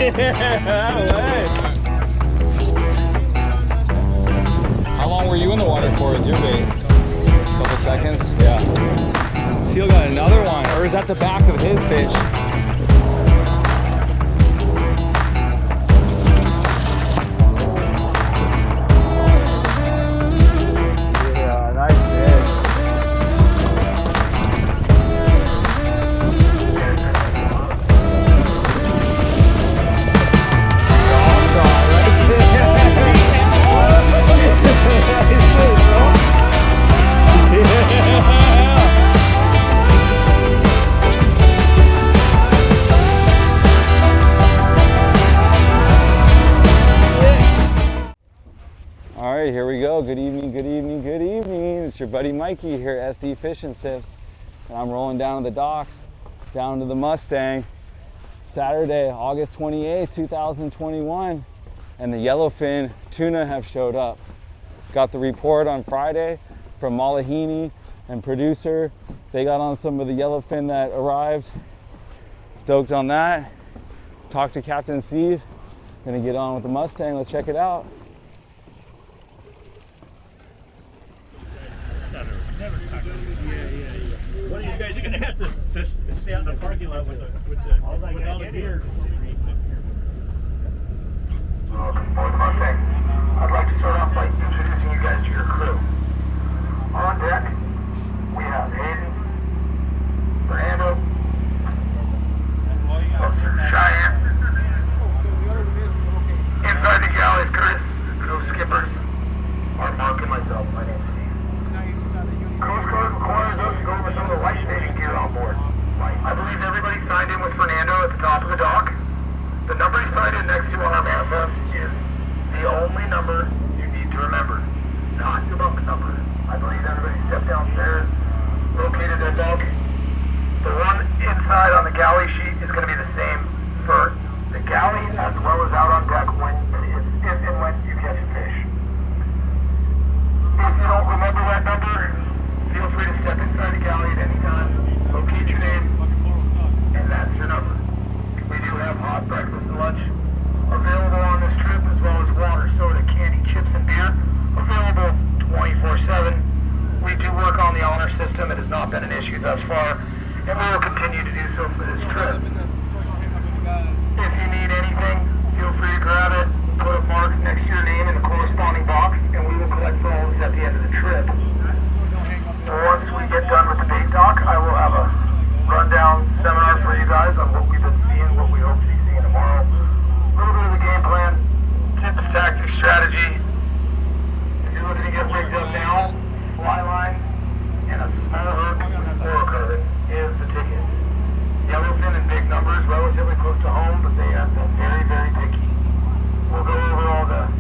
How long were you in the water for with your bait? A couple seconds? Yeah. Seal got another one, or is that the back of his fish? Yeah, nice fish. All right, here we go. Good evening, good evening, good evening. It's your buddy Mikey here at SD Fish and Sips. And I'm rolling down to the docks, down to the Mustang. Saturday, August 28th, 2021. And the Yellowfin Tuna have showed up. Got the report on Friday from Malahini and producer. They got on some of the yellowfin that arrived. Stoked on that. Talked to Captain Steve. Gonna get on with the Mustang. Let's check it out. One of you guys are gonna have to just stay out in the parking lot with all the beer. Welcome aboard the Mustang. I'd like to start off by introducing you guys to your crew. On deck, we have Hayden, Fernando, Officer Cheyenne. Inside the galley is Curtis, crew skippers are Mark and myself. My name's Steve. Coast Guard requires us to go over some of the life-saving gear on board. I believe everybody signed in with Fernando at the top of the dock. The number he signed in next to on our manifest is the only number you need to remember, not your bunk number. I believe everybody stepped downstairs, located their bunk. The one inside on the galley sheet is going to be the same for the galley as well as out on deck if and when you catch a fish. If you don't remember that number, feel free to step inside the galley at any time, locate your name, and that's your number. We do have hot breakfast and lunch available on this trip, as well as water, soda, candy, chips, and beer available 24/7. We do work on the honor system. It has not been an issue thus far, and we will continue to do so for this trip. If you need anything, feel free to grab it, put a mark next to your name in the corresponding box, and we will collect for all this at the end of the trip. Once we get done with the bait dock, I will have a rundown seminar for you guys on what we've been seeing, what we hope to be seeing tomorrow. A little bit of the game plan, tips, tactics, strategy. If you're looking to get rigged up now, fly line and a small hook with fluorocarbon is the ticket. Yellowfin in big numbers, relatively close to home, but they have been very, very picky. We'll go over all the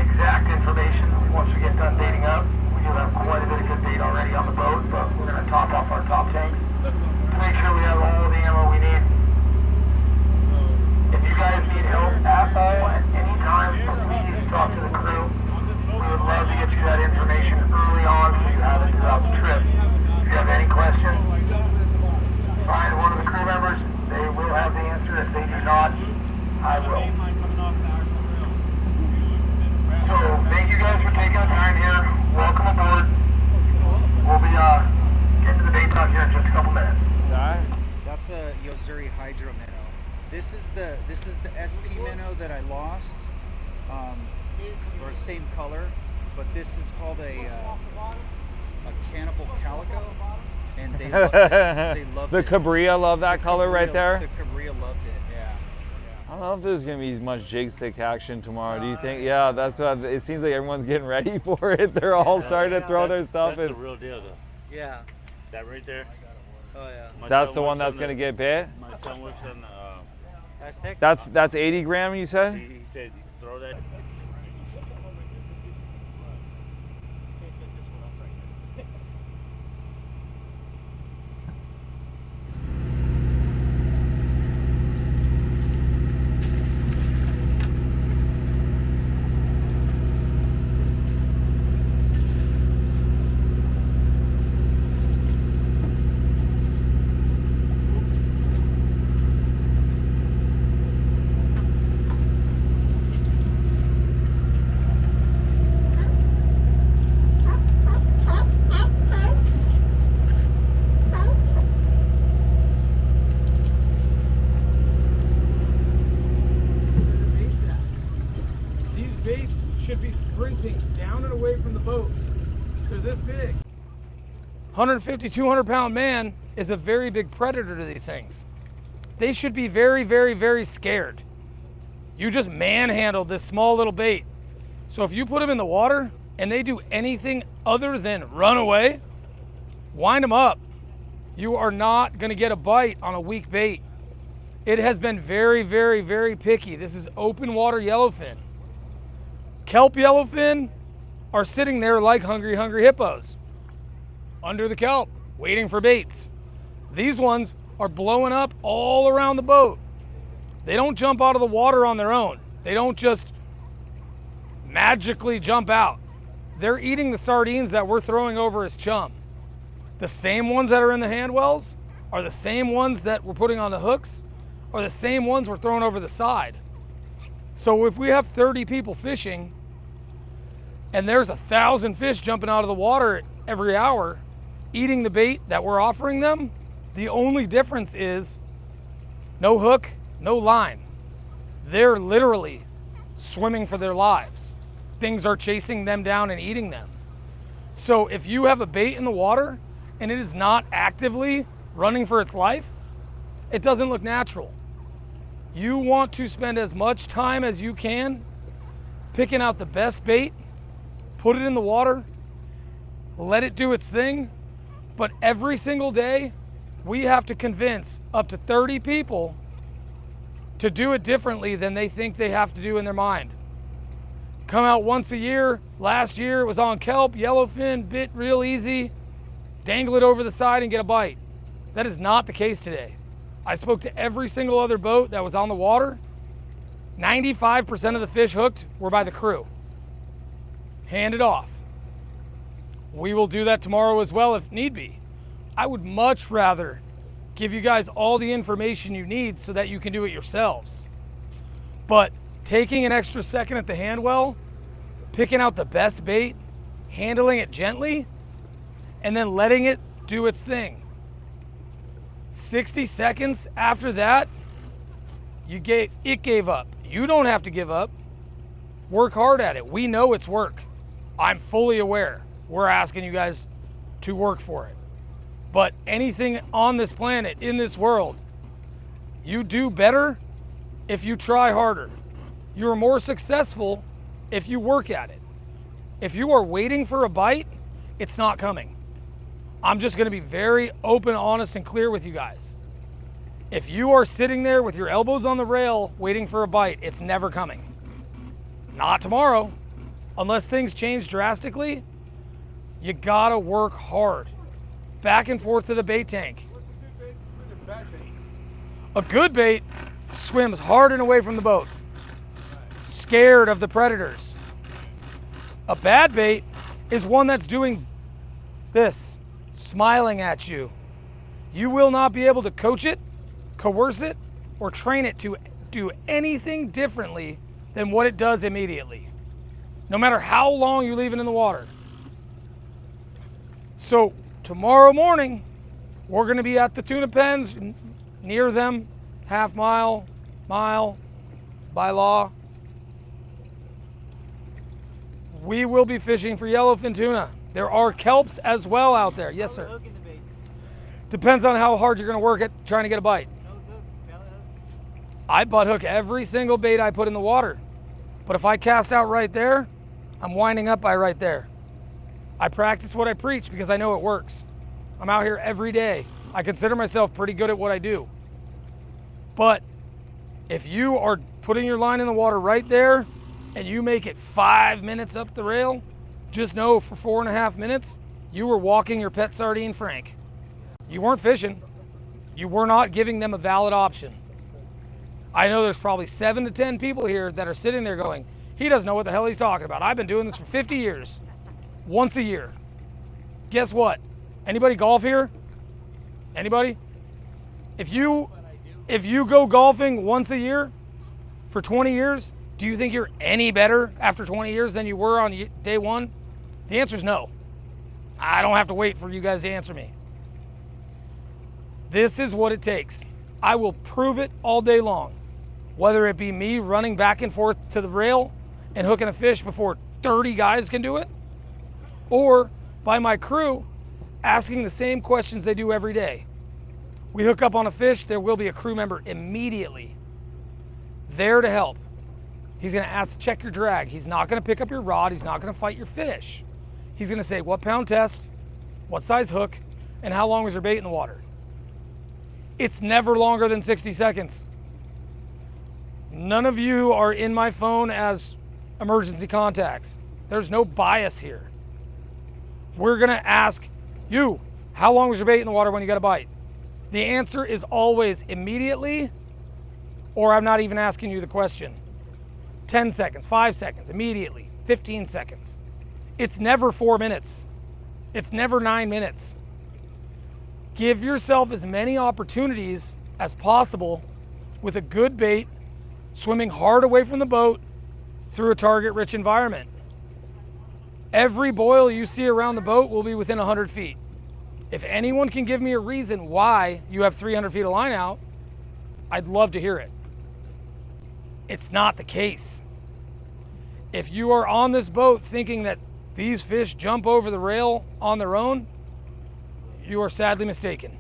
exact information once we get done baiting up. We do have quite a bit of good bait already on the boat, but we're going to top off our top tanks to make sure we have all the ammo we need. If you guys need help at all at any time, please talk to the crew. We would love to get you that information early on so you have it throughout the trip. If you have any questions, find one of the crew members. They will have the answer. If they do not, I will. So, thank you guys for taking the time here. Welcome aboard. We'll be getting to the bait dock here in just a couple minutes. That's a Yozuri Hydro minnow. This is the SP minnow that I lost, or same color, but this is called a cannibal calico, and they loved the it. Cabria love that color right there. The Cabria loved it. Yeah. I don't know if there's gonna be as much jig stick action tomorrow. Do you think? Yeah, that's what it seems like. Everyone's getting ready for it. They're all starting to throw their stuff in. That's the real deal, though. Yeah. That right there. Oh yeah. That's the one that's gonna get bit. My son works on. That's 80 gram. You said. He said throw that. baits should be sprinting down and away from the boat. They're this big. 150, 200 pound man is a very big predator to these things. They should be very, very, very scared. You just manhandled this small little bait. So if you put them in the water and they do anything other than run away, wind them up. You are not gonna get a bite on a weak bait. It has been very, very, very picky. This is open water yellowfin. Kelp yellowfin are sitting there like hungry, hungry hippos under the kelp, waiting for baits. These ones are blowing up all around the boat. They don't jump out of the water on their own. They don't just magically jump out. They're eating the sardines that we're throwing over as chum. The same ones that are in the hand wells are the same ones that we're putting on the hooks, are the same ones we're throwing over the side. So if we have 30 people fishing and there's 1,000 fish jumping out of the water every hour eating the bait that we're offering them, the only difference is no hook, no line. They're literally swimming for their lives. Things are chasing them down and eating them. So if you have a bait in the water and it is not actively running for its life, it doesn't look natural. You want to spend as much time as you can picking out the best bait, put it in the water, let it do its thing, but every single day we have to convince up to 30 people to do it differently than they think they have to do in their mind. Come out once a year. Last year it was on kelp, yellowfin, bit real easy, dangle it over the side and get a bite. That is not the case today. I spoke to every single other boat that was on the water. 95% of the fish hooked were by the crew. Hand it off. We will do that tomorrow as well if need be. I would much rather give you guys all the information you need so that you can do it yourselves. But taking an extra second at the hand well, picking out the best bait, handling it gently, and then letting it do its thing. 60 seconds after that, it gave up. You don't have to give up. Work hard at it. We know it's work. I'm fully aware. We're asking you guys to work for it. But anything on this planet, in this world, you do better if you try harder. You're more successful if you work at it. If you are waiting for a bite, it's not coming. I'm just gonna be very open, honest, and clear with you guys. If you are sitting there with your elbows on the rail waiting for a bite, it's never coming. Not tomorrow. Unless things change drastically, you gotta work hard. Back and forth to the bait tank. A good bait swims hard and away from the boat, scared of the predators. A bad bait is one that's doing this, smiling at you. You will not be able to coach it, coerce it, or train it to do anything differently than what it does immediately, no matter how long you leave it in the water. So tomorrow morning, we're gonna be at the tuna pens, near them, half mile, mile, by law. We will be fishing for yellowfin tuna. There are kelps as well out there. Yes, sir. Depends on how hard you're gonna work at trying to get a bite. I butt hook every single bait I put in the water. But if I cast out right there, I'm winding up by right there. I practice what I preach because I know it works. I'm out here every day. I consider myself pretty good at what I do. But if you are putting your line in the water right there and you make it 5 minutes up the rail, just know for 4.5 minutes, you were walking your pet sardine frank. You weren't fishing. You were not giving them a valid option. I know there's probably 7 to 10 people here that are sitting there going, he doesn't know what the hell he's talking about. I've been doing this for 50 years, once a year. Guess what? Anybody golf here? Anybody? If you go golfing once a year for 20 years, do you think you're any better after 20 years than you were on day one? The answer is no. I don't have to wait for you guys to answer me. This is what it takes. I will prove it all day long. Whether it be me running back and forth to the rail and hooking a fish before 30 guys can do it, or by my crew asking the same questions they do every day. We hook up on a fish, there will be a crew member immediately there to help. He's going to ask to check your drag. He's not going to pick up your rod. He's not going to fight your fish. He's going to say, what pound test, what size hook, and how long was your bait in the water? It's never longer than 60 seconds. None of you are in my phone as emergency contacts. There's no bias here. We're going to ask you, how long was your bait in the water when you got a bite? The answer is always immediately, or I'm not even asking you the question. 10 seconds, 5 seconds, immediately, 15 seconds. It's never 4 minutes. It's never 9 minutes. Give yourself as many opportunities as possible with a good bait, swimming hard away from the boat through a target-rich environment. Every boil you see around the boat will be within 100 feet. If anyone can give me a reason why you have 300 feet of line out, I'd love to hear it. It's not the case. If you are on this boat thinking that these fish jump over the rail on their own, you are sadly mistaken.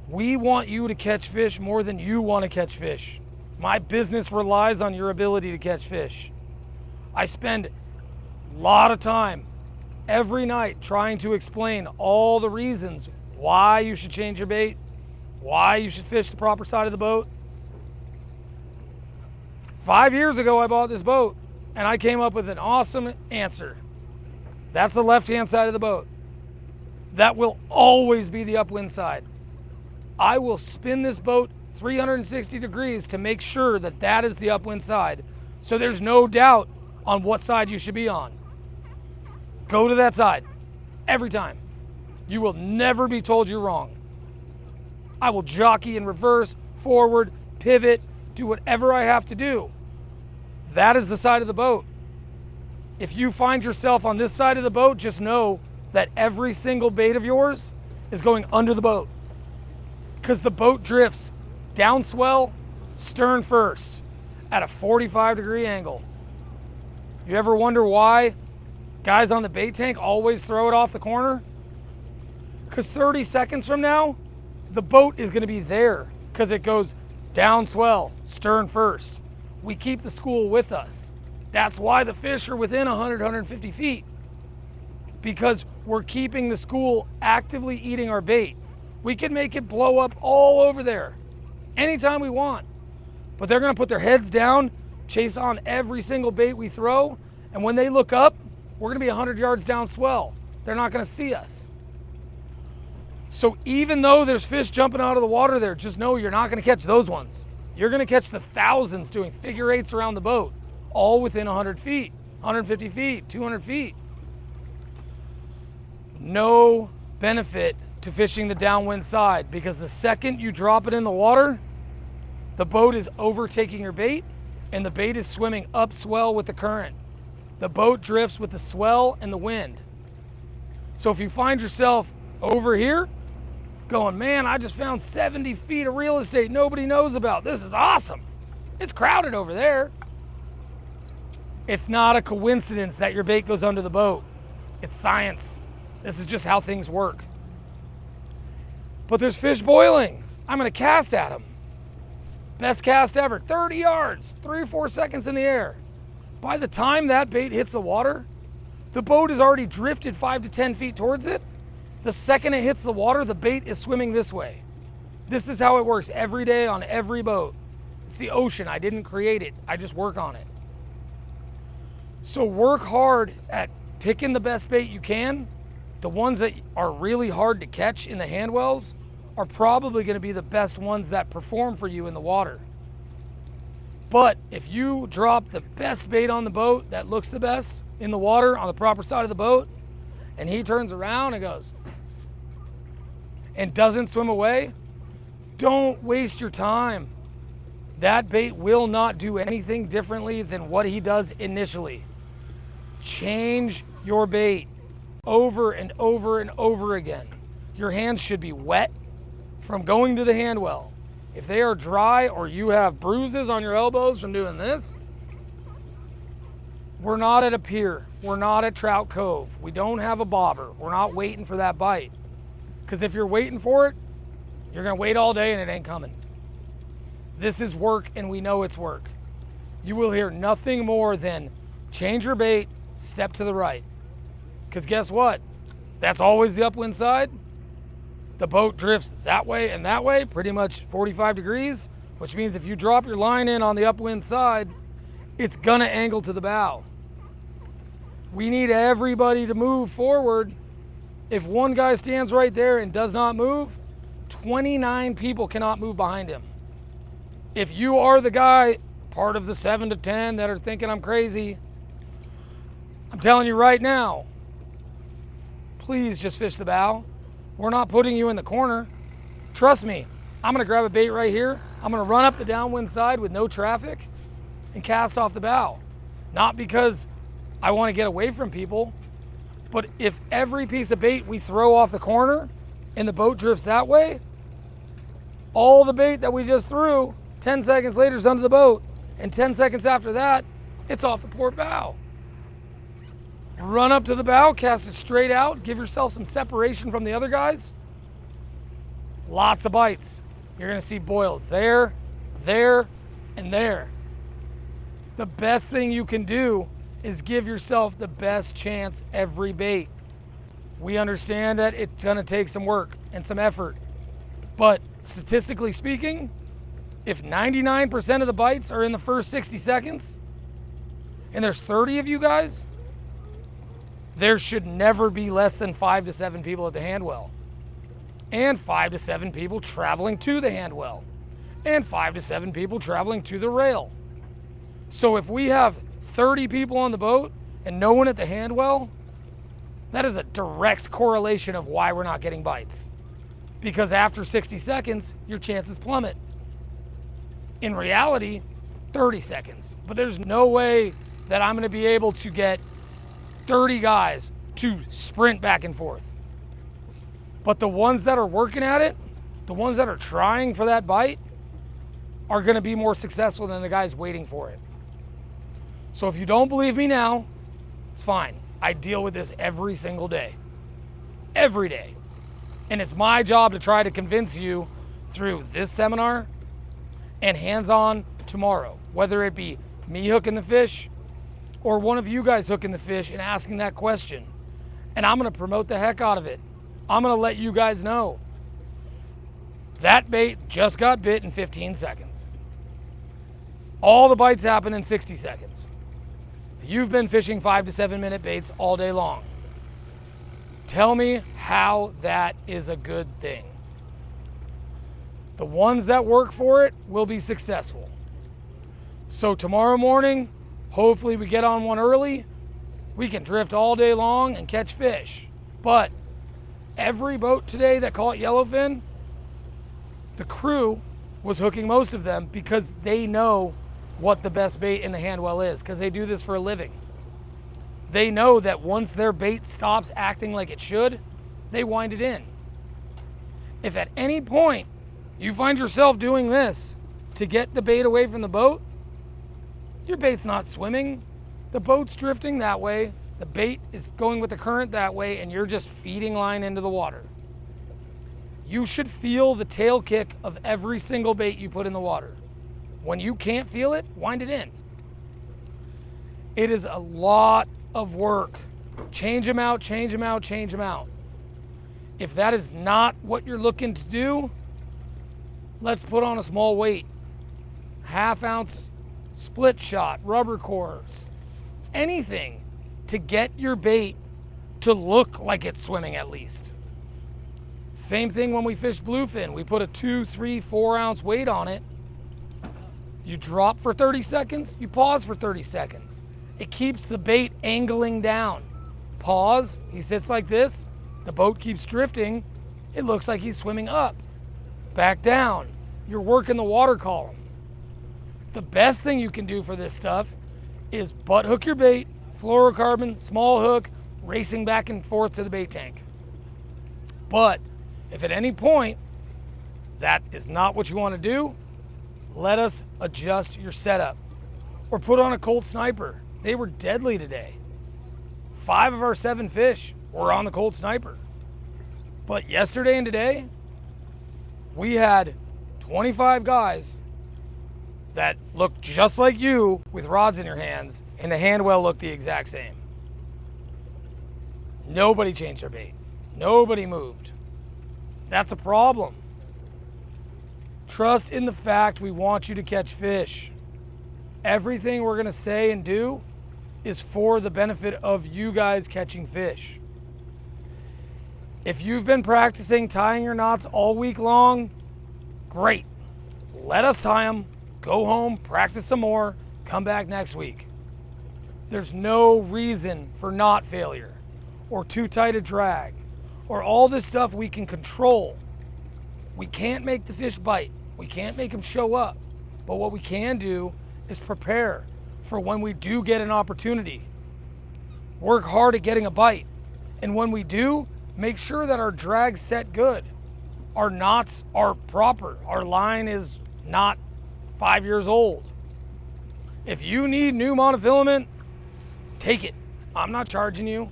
We want you to catch fish more than you want to catch fish. My business relies on your ability to catch fish. I spend a lot of time every night trying to explain all the reasons why you should change your bait, why you should fish the proper side of the boat. 5 years ago, I bought this boat and I came up with an awesome answer. That's the left-hand side of the boat. That will always be the upwind side. I will spin this boat 360 degrees to make sure that that is the upwind side, so there's no doubt on what side you should be on. Go to that side every time. You will never be told you're wrong. I will jockey in reverse, forward, pivot, do whatever I have to do. That is the side of the boat. If you find yourself on this side of the boat, just know that every single bait of yours is going under the boat, because the boat drifts down swell, stern first, at a 45-degree angle. You ever wonder why guys on the bait tank always throw it off the corner? Because 30 seconds from now, the boat is going to be there, because it goes down swell, stern first. We keep the school with us. That's why the fish are within 100, 150 feet, because we're keeping the school actively eating our bait. We can make it blow up all over there anytime we want, but they're going to put their heads down, chase on every single bait we throw, and when they look up, we're going to be 100 yards down swell. They're not going to see us. So even though there's fish jumping out of the water there, just know you're not going to catch those ones. You're going to catch the thousands doing figure eights around the boat, all within 100 feet, 150 feet, 200 feet. No benefit to fishing the downwind side, because the second you drop it in the water, the boat is overtaking your bait and the bait is swimming up swell with the current. The boat drifts with the swell and the wind. So if you find yourself over here going, man, I just found 70 feet of real estate nobody knows about. This is awesome. It's crowded over there. It's not a coincidence that your bait goes under the boat. It's science. This is just how things work. But there's fish boiling. I'm going to cast at them. Best cast ever. 30 yards, 3 or 4 seconds in the air. By the time that bait hits the water, the boat has already drifted 5 to 10 feet towards it. The second it hits the water, the bait is swimming this way. This is how it works every day on every boat. It's the ocean. I didn't create it. I just work on it. So work hard at picking the best bait you can. The ones that are really hard to catch in the hand wells are probably going to be the best ones that perform for you in the water. But if you drop the best bait on the boat that looks the best in the water on the proper side of the boat, and he turns around and goes and doesn't swim away, don't waste your time. That bait will not do anything differently than what he does initially. Change your bait over and over and over again. Your hands should be wet from going to the hand well. If they are dry or you have bruises on your elbows from doing this, We're not at a pier. We're not at Trout Cove. We don't have a bobber. We're not waiting for that bite. Because if you're waiting for it, you're going to wait all day and it ain't coming. This is work, and we know it's work. You will hear nothing more than change your bait, step to the right. Because guess what? That's always the upwind side. The boat drifts that way and that way, pretty much 45 degrees, which means if you drop your line in on the upwind side, it's gonna angle to the bow. We need everybody to move forward. If one guy stands right there and does not move, 29 people cannot move behind him. If you are the guy, part of the 7 to 10 that are thinking I'm crazy, I'm telling you right now, please just fish the bow. We're not putting you in the corner. Trust me, I'm gonna grab a bait right here. I'm gonna run up the downwind side with no traffic and cast off the bow. Not because I wanna get away from people, but if every piece of bait we throw off the corner and the boat drifts that way, all the bait that we just threw 10 seconds later is under the boat, and 10 seconds after that, it's off the port bow. Run up to the bow, cast it straight out, give yourself some separation from the other guys. Lots of bites. You're gonna see boils there, there, and there. The best thing you can do is give yourself the best chance every bait. We understand that it's gonna take some work and some effort, but statistically speaking, if 99% of the bites are in the first 60 seconds, and there's 30 of you guys, there should never be less than 5 to 7 people at the handwell, and 5 to 7 people traveling to the handwell, and 5 to 7 people traveling to the rail. So if we have 30 people on the boat and no one at the handwell, that is a direct correlation of why we're not getting bites. Because after 60 seconds, your chances plummet. In reality, 30 seconds. But there's no way that I'm gonna be able to get 30 guys to sprint back and forth. But the ones that are working at it, the ones that are trying for that bite, are gonna be more successful than the guys waiting for it. So if you don't believe me now, it's fine. I deal with this every single day. Every day. And it's my job to try to convince you through this seminar and hands-on tomorrow, whether it be me hooking the fish or one of you guys hooking the fish and asking that question. And I'm gonna promote the heck out of it. I'm gonna let you guys know that bait just got bit in 15 seconds. All the bites happen in 60 seconds. You've been fishing 5 to 7 minute baits all day long. Tell me how that is a good thing. The ones that work for it will be successful. So tomorrow morning, hopefully we get on one early. We can drift all day long and catch fish. But every boat today that caught yellowfin, the crew was hooking most of them because they know what the best bait in the handwell is, because they do this for a living. They know that once their bait stops acting like it should, they wind it in. If at any point you find yourself doing this to get the bait away from the boat, your bait's not swimming, the boat's drifting that way, the bait is going with the current that way, and you're just feeding line into the water. You should feel the tail kick of every single bait you put in the water. When you can't feel it, wind it in. It is a lot of work. Change them out, change them out, change them out. If that is not what you're looking to do, let's put on a small weight. 1/2 ounce split shot, rubber cores, anything to get your bait to look like it's swimming at least. Same thing when we fish bluefin. We put a 2, 3, 4 ounce weight on it. You drop for 30 seconds, you pause for 30 seconds. It keeps the bait angling down. Pause, he sits like this, the boat keeps drifting, it looks like he's swimming up. Back down, you're working the water column. The best thing you can do for this stuff is butt hook your bait, fluorocarbon, small hook, racing back and forth to the bait tank. But if at any point that is not what you want to do, let us adjust your setup. Or put on a Colt Sniper. They were deadly today. 5 of our 7 fish were on the Colt Sniper. But yesterday and today, we had 25 guys that looked just like you with rods in your hands, and the hand well looked the exact same. Nobody changed their bait. Nobody moved. That's a problem. Trust in the fact we want you to catch fish. Everything we're going to say and do is for the benefit of you guys catching fish. If you've been practicing tying your knots all week long, great. Let us tie them, go home, practice some more, come back next week. There's no reason for knot failure or too tight a drag or all this stuff we can control. We can't make the fish bite. We can't make them show up. But what we can do is prepare for when we do get an opportunity. Work hard at getting a bite. And when we do, make sure that our drag's set good. Our knots are proper. Our line is not 5 years old. If you need new monofilament, take it. I'm not charging you.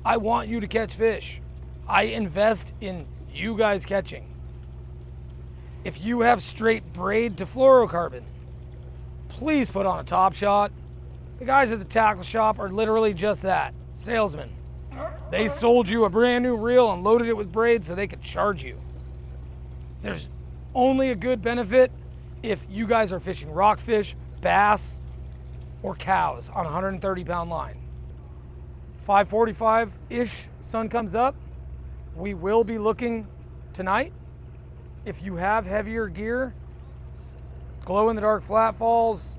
I want you to catch fish. I invest in you guys catching. If you have straight braid to fluorocarbon, please put on a top shot. The guys at the tackle shop are literally just that, salesmen. They sold you a brand new reel and loaded it with braid so they could charge you. There's only a good benefit if you guys are fishing rockfish, bass, or cows on a 130-pound line. 5:45-ish, sun comes up. We will be looking tonight. If you have heavier gear, glow-in-the-dark flat falls,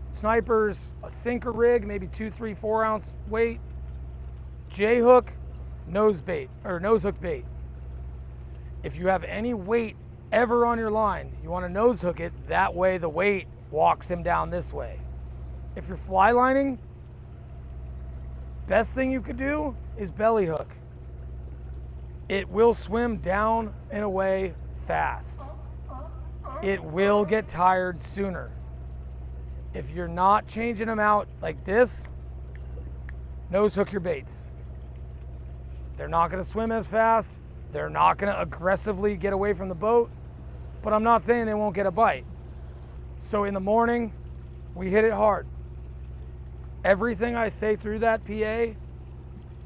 snipers, a sinker rig, maybe 2, 3, 4 ounce weight, J-hook, nose hook bait. If you have any weight ever on your line, you want to nose hook it, that way the weight walks him down this way. If you're fly lining, best thing you could do is belly hook. It will swim down and away fast. It will get tired sooner. If you're not changing them out like this, nose hook your baits. They're not going to swim as fast. They're not going to aggressively get away from the boat, but I'm not saying they won't get a bite. So in the morning, we hit it hard. Everything I say through that PA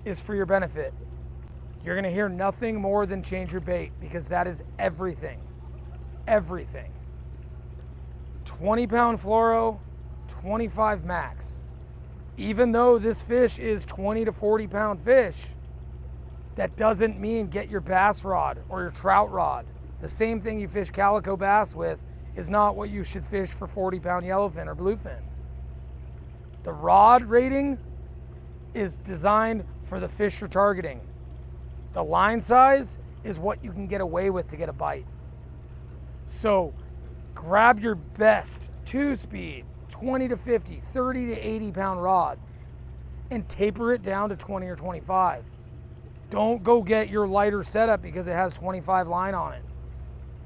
is for your benefit. You're going to hear nothing more than change your bait, because that is everything. Everything. 20-pound fluoro, 25 max. Even though this fish is 20 to 40-pound fish, that doesn't mean get your bass rod or your trout rod. The same thing you fish calico bass with is not what you should fish for 40-pound yellowfin or bluefin. The rod rating is designed for the fish you're targeting. The line size is what you can get away with to get a bite. So grab your best 2-speed, 20 to 50, 30 to 80-pound rod and taper it down to 20 or 25. Don't go get your lighter setup because it has 25 line on it.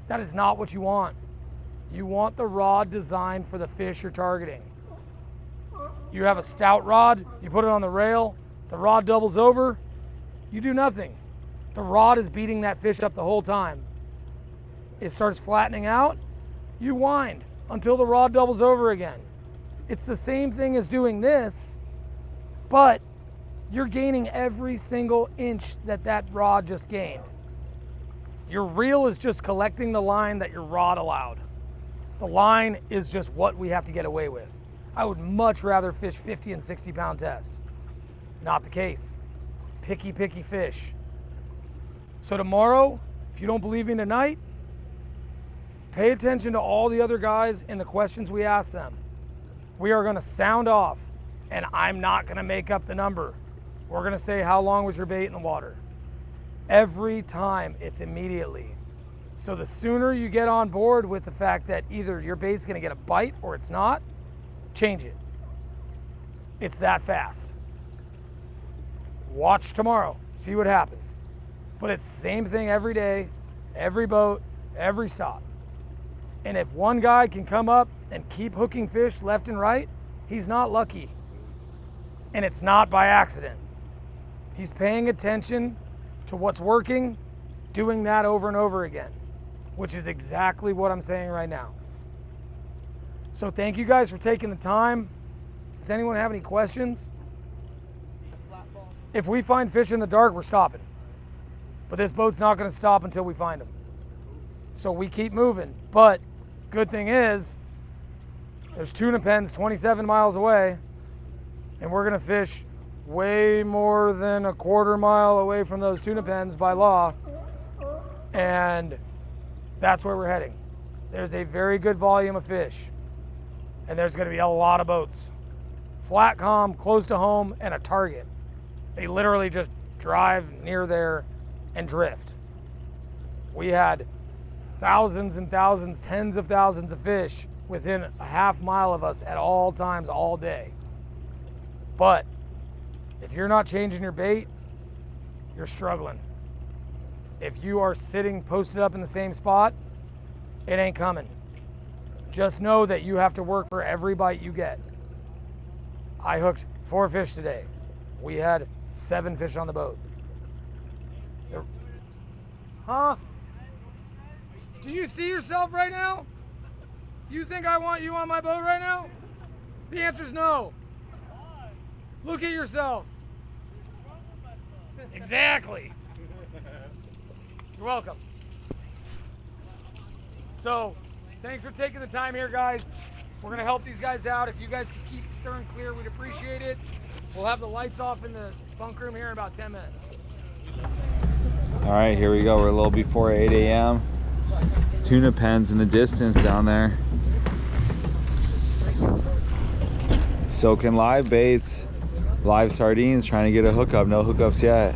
That is not what you want. You want the rod designed for the fish you're targeting. You have a stout rod, you put it on the rail, the rod doubles over, you do nothing. The rod is beating that fish up the whole time. It starts flattening out, you wind until the rod doubles over again. It's the same thing as doing this, but you're gaining every single inch that rod just gained. Your reel is just collecting the line that your rod allowed. The line is just what we have to get away with. I would much rather fish 50 and 60-pound test. Not the case. Picky fish. So tomorrow, if you don't believe me tonight, pay attention to all the other guys and the questions we ask them. We are gonna sound off, and I'm not gonna make up the number. We're gonna say, how long was your bait in the water? Every time, it's immediately. So the sooner you get on board with the fact that either your bait's gonna get a bite or it's not, change it. It's that fast. Watch tomorrow, see what happens. But it's the same thing every day, every boat, every stop. And if one guy can come up and keep hooking fish left and right, he's not lucky. And it's not by accident. He's paying attention to what's working, doing that over and over again, which is exactly what I'm saying right now. So thank you guys for taking the time. Does anyone have any questions? If we find fish in the dark, we're stopping. But this boat's not gonna stop until we find them. So we keep moving. But good thing is, there's tuna pens 27 miles away, and we're gonna fish way more than a quarter mile away from those tuna pens by law. And that's where we're heading. There's a very good volume of fish, and there's gonna be a lot of boats. Flat calm, close to home, and a target. They literally just drive near there and drift. We had thousands and thousands, tens of thousands of fish within a half mile of us at all times, all day. But if you're not changing your bait, you're struggling. If you are sitting posted up in the same spot, it ain't coming. Just know that you have to work for every bite you get. I hooked 4 fish today. We had 7 fish on the boat. Huh? Do you see yourself right now? You think I want you on my boat right now? The answer is no. Look at yourself. Exactly. You're welcome. So, thanks for taking the time here, guys. We're gonna help these guys out. If you guys could keep stern clear, we'd appreciate it. We'll have the lights off in the bunk room here in about 10 minutes. All right, here we go. We're a little before 8 a.m. Tuna pens in the distance down there. Soaking live baits, live sardines, trying to get a hookup. No hookups yet.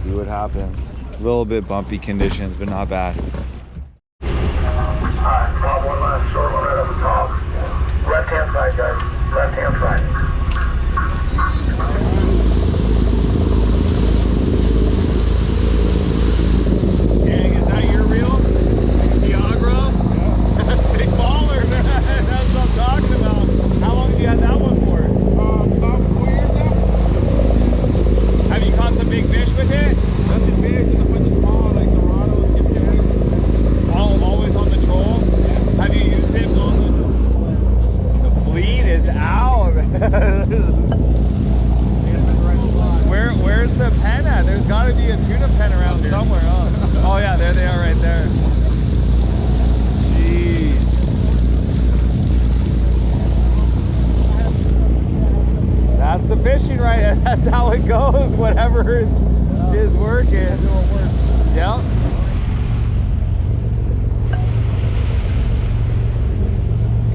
See what happens. A little bit bumpy conditions, but not bad. Alright, Bob, one last short one right up the top. Left hand side, guys. Left hand side. Gang, is that your reel? Tiagra? Yeah. Big baller, man. That's what I'm talking about. How long have you had that one for? About 4 years now. Have you caught some big fish with it? Nothing big, just a bunch of small, like Dorados, Skip. Always on the troll? Yeah. Have you used it on the fleet is out. Where's the pen at? There's got to be a tuna pen around somewhere. Oh yeah, there they are right there. Jeez. That's the fishing, right? That's how it goes. Whatever is working. Yep.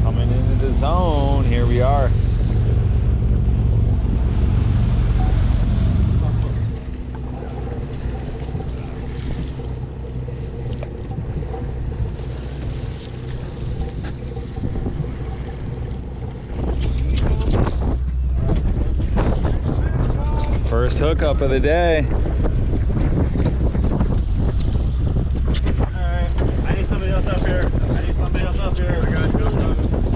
Coming into the zone. Here we are. First hookup of the day. Alright, I need somebody else up here. I got you.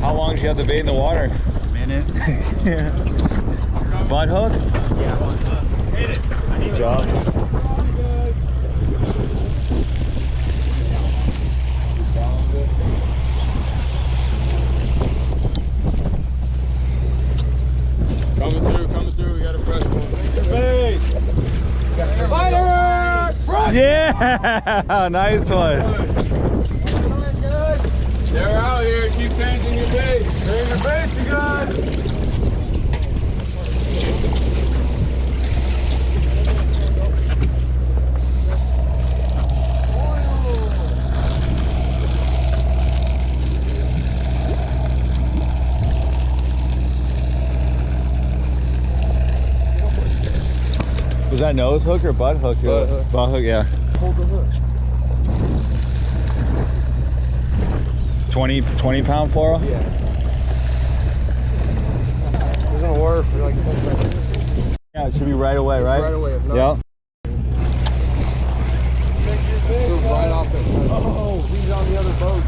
How long did you have the bait in the water? A minute. Yeah. Butt hook? Yeah, hit it. Good job. Coming through. We got a fresh one. Hey! Fighter! Yeah! Nice one. They're out here. Keep changing your bait. Bring your bait, you guys. Was that nose hook or butt hook? Butt hook. Butt hook, yeah. Hold the hook. 20 pound fluoro? Yeah. It's gonna work for like 10 seconds. Yeah, it should be right away, right? Right away. If not, Yep. right off the. Oh, he's on the other boat.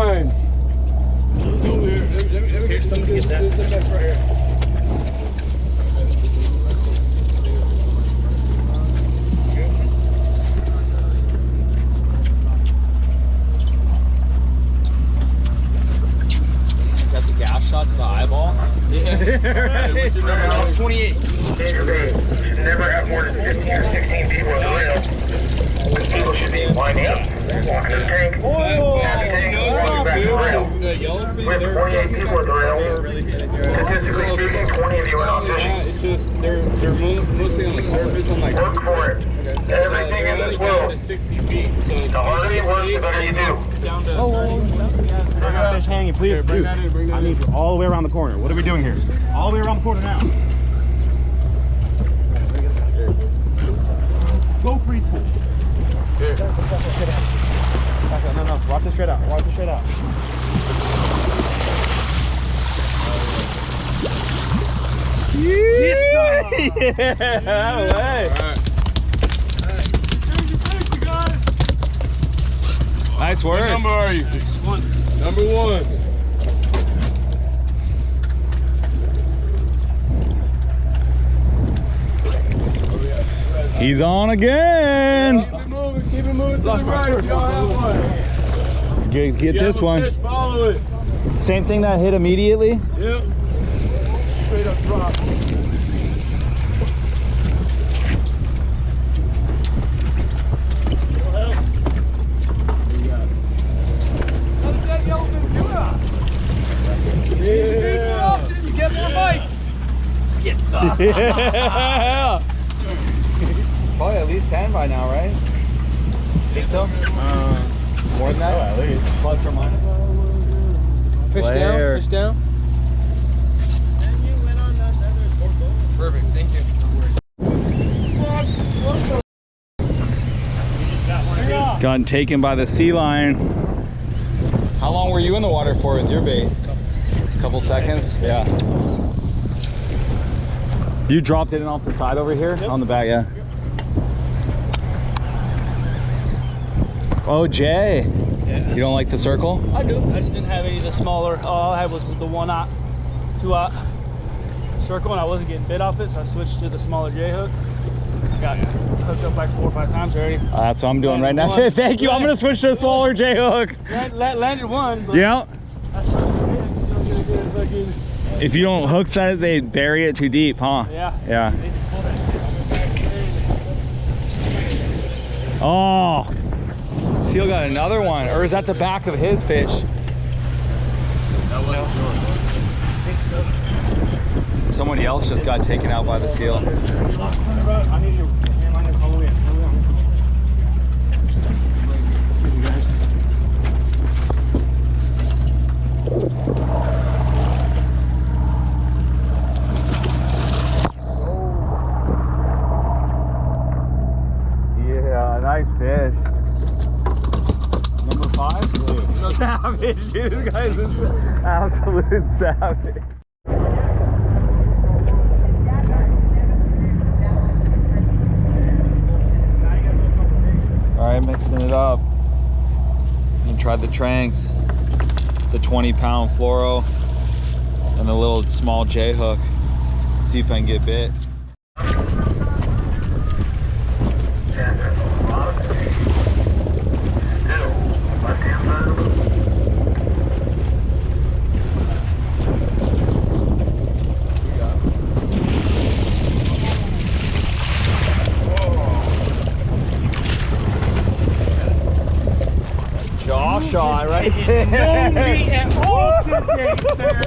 line. Over here. Let me get some this mess right here. Is that the gas shot to the eyeball? Yeah. What's your number? 28. Danger bait. Should never have more than 15 or 16 people at the rail. People should be winding up, walking to the tank, happy tank, walking back to the rail. We have 48 people at the rail. Statistically speaking, 20 of you are not fishing. It's just they're mostly on the surface. I'm like, Work for it. Everything in this world. 60 feet. So The harder you work, the better you do. down to. Bring that fish hanging, please. Bring that in, bring that I need you all the way around the corner. What are we doing here? All the way around the corner now. Go freeze pool. Here. Back up, no, watch it straight out. Watch it straight out. Yeah, way. Nice What work. number are you? Number 1. He's on again. Keep it moving to the right if y'all have one. Get You this have a one. fish, follow it. Same thing that hit immediately. Yep. Straight up drop. That's that Yellowfin Tuna. Yeah. More often, you get more bites. Get some. Yeah. Probably at least 10 by now, right? Think so? More than that? At least. Plus or minus? Fish Flare. down, fish down. Perfect. Thank you. Gotten taken by the sea lion. How long were you in the water for with your bait? Couple seconds? Yeah. You dropped it in off the side over here? Yep. On the back, yeah. Oh, Jay. Yeah. You don't like the circle? I do. I just didn't have any of the smaller. All I had was the 1/0, 2/0 circle, and I wasn't getting bit off it, so I switched to the smaller J hook. Got hooked up like 4 or 5 times already. That's what I'm doing right now. One. Thank you. I'm going to switch to a smaller J hook. Landed one. But Yeah. that's not gonna get a fucking. If you don't hook set it, they bury it too deep, huh? Yeah. Yeah. They just pull that shit. Oh. Seal got another one. Or is that the back of his fish? That wasn't yours. Somebody else just got taken out by the seal. I need you. Hand line all the way in. Excuse me, guys. Yeah, nice fish. Number 5? Savage, dude. This guy's an absolute savage. Alright, mixing it up. I tried the tranks, the 20-pound fluoro, and the little small J hook. See if I can get bit. Jaw shot right there. No meat at all today, sir.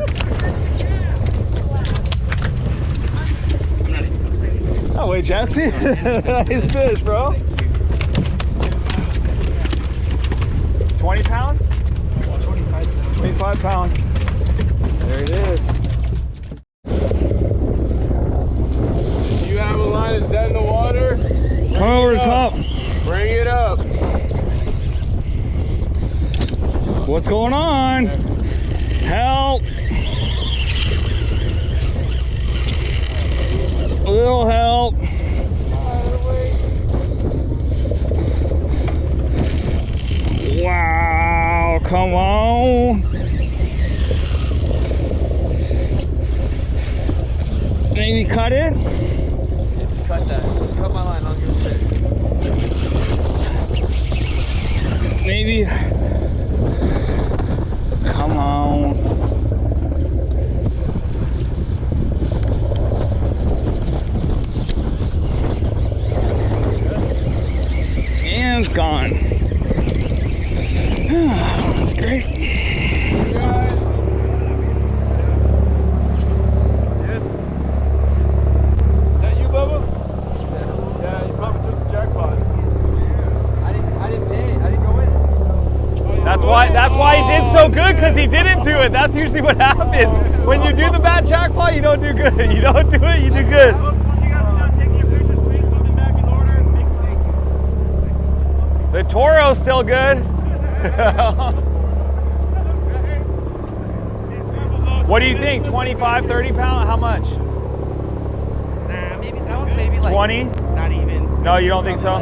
Oh wait, Jesse. Nice fish, bro. 20 pound? 25 pound. There it is. You have a line that's dead in the water. Come over the top. Bring it up. What's going on? Help. A little help. Wow, come on. maybe cut it? Just cut that. Just cut my line. I'll give it a Maybe. Come on. And it's gone. That's great. That's why he did so good, because he didn't do it. That's usually what happens. When you do the bad jackpot, you don't do good. You don't do it, you do good. The Toro's still good. What do you think? 25, 30 pound? How much? Nah, maybe that one's maybe like 20? Not even. No, you don't think so?